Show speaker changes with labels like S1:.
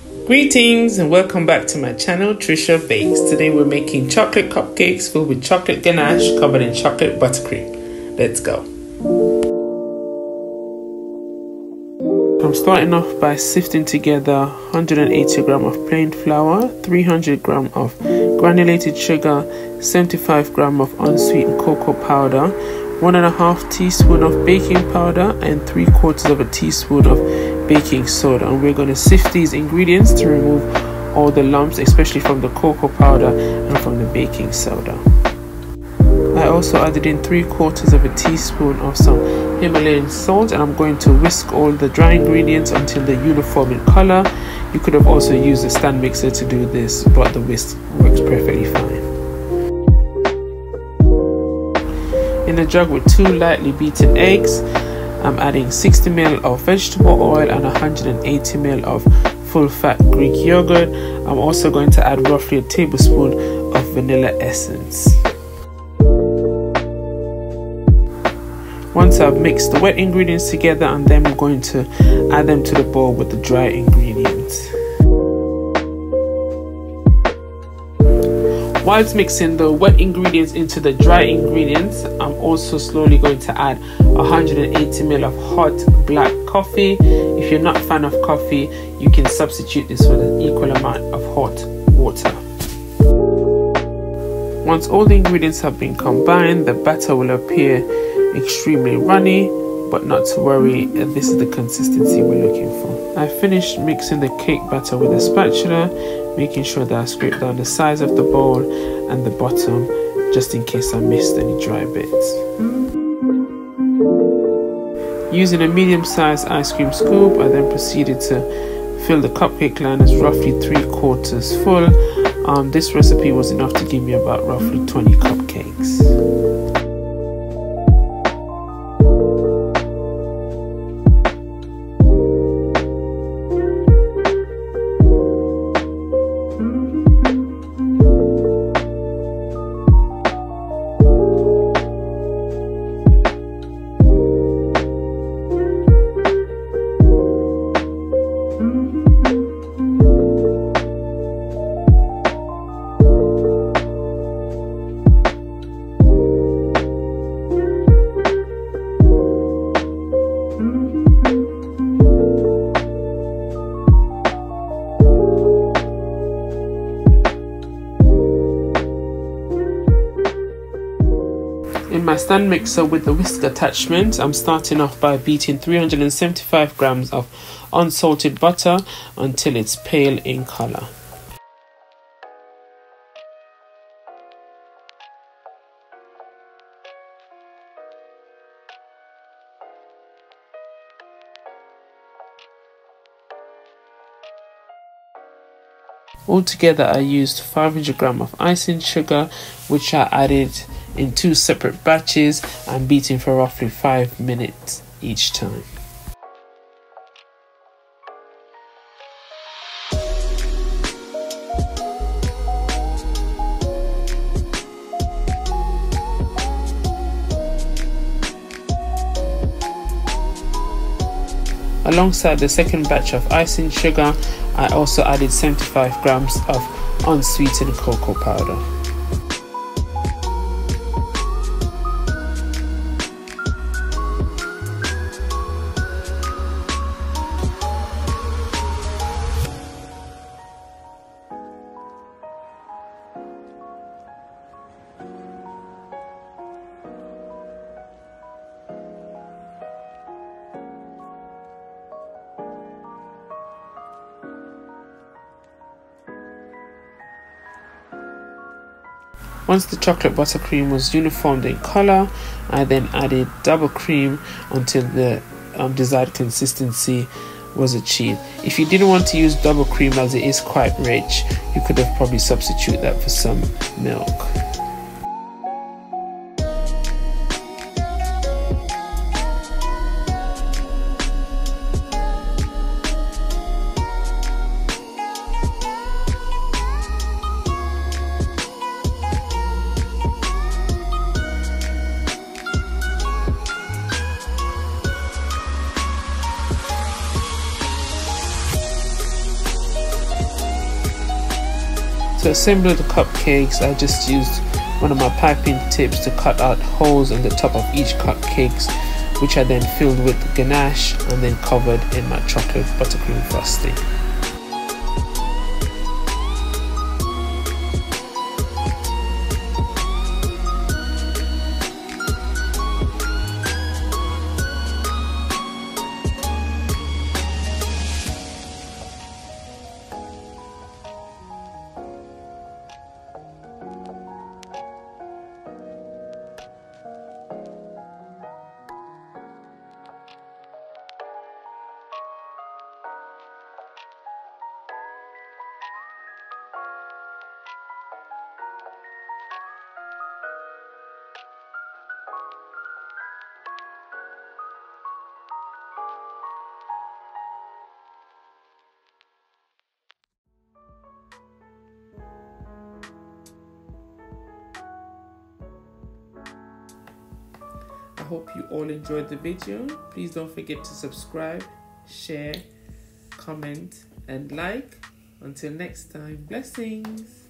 S1: Greetings and welcome back to my channel, Trisha Bakes. Today we're making chocolate cupcakes filled with chocolate ganache covered in chocolate buttercream. Let's go. I'm starting off by sifting together 180 gram of plain flour, 300 gram of granulated sugar, 75 gram of unsweetened cocoa powder, 1.5 teaspoon of baking powder, and 3/4 of a teaspoon of baking soda. And we're going to sift these ingredients to remove all the lumps, especially from the cocoa powder and from the baking soda. I also added in 3/4 of a teaspoon of some Himalayan salt, and I'm going to whisk all the dry ingredients until they're uniform in color. You could have also used a stand mixer to do this, but the whisk works perfectly fine. In a jug with 2 lightly beaten eggs, I'm adding 60 ml of vegetable oil and 180 ml of full-fat Greek yogurt. I'm also going to add roughly a tablespoon of vanilla essence. Once I've mixed the wet ingredients together, and then I'm going to add them to the bowl with the dry ingredients. Whilst mixing the wet ingredients into the dry ingredients, I'm also slowly going to add 180 ml of hot black coffee. If you're not a fan of coffee, you can substitute this with an equal amount of hot water. Once all the ingredients have been combined, the batter will appear extremely runny, but not to worry, this is the consistency we're looking for. I finished mixing the cake batter with a spatula, making sure that I scrape down the sides of the bowl and the bottom, just in case I missed any dry bits. Using a medium-sized ice cream scoop, I then proceeded to fill the cupcake liners roughly 3/4 full. This recipe was enough to give me about roughly 20 cupcakes. In my stand mixer with the whisk attachment, I'm starting off by beating 375 grams of unsalted butter until it's pale in color. Altogether, I used 500 grams of icing sugar, which I added in 2 separate batches and beating for roughly 5 minutes each time. Alongside the second batch of icing sugar, I also added 75 grams of unsweetened cocoa powder. Once the chocolate buttercream was uniformed in color, I then added double cream until the desired consistency was achieved. If you didn't want to use double cream as it is quite rich, you could have probably substituted that for some milk. To assemble the cupcakes, I just used one of my piping tips to cut out holes in the top of each cupcakes, which I then filled with ganache and then covered in my chocolate buttercream frosting. I hope you all enjoyed the video. Please don't forget to subscribe, share, comment, and like. Until next time, blessings.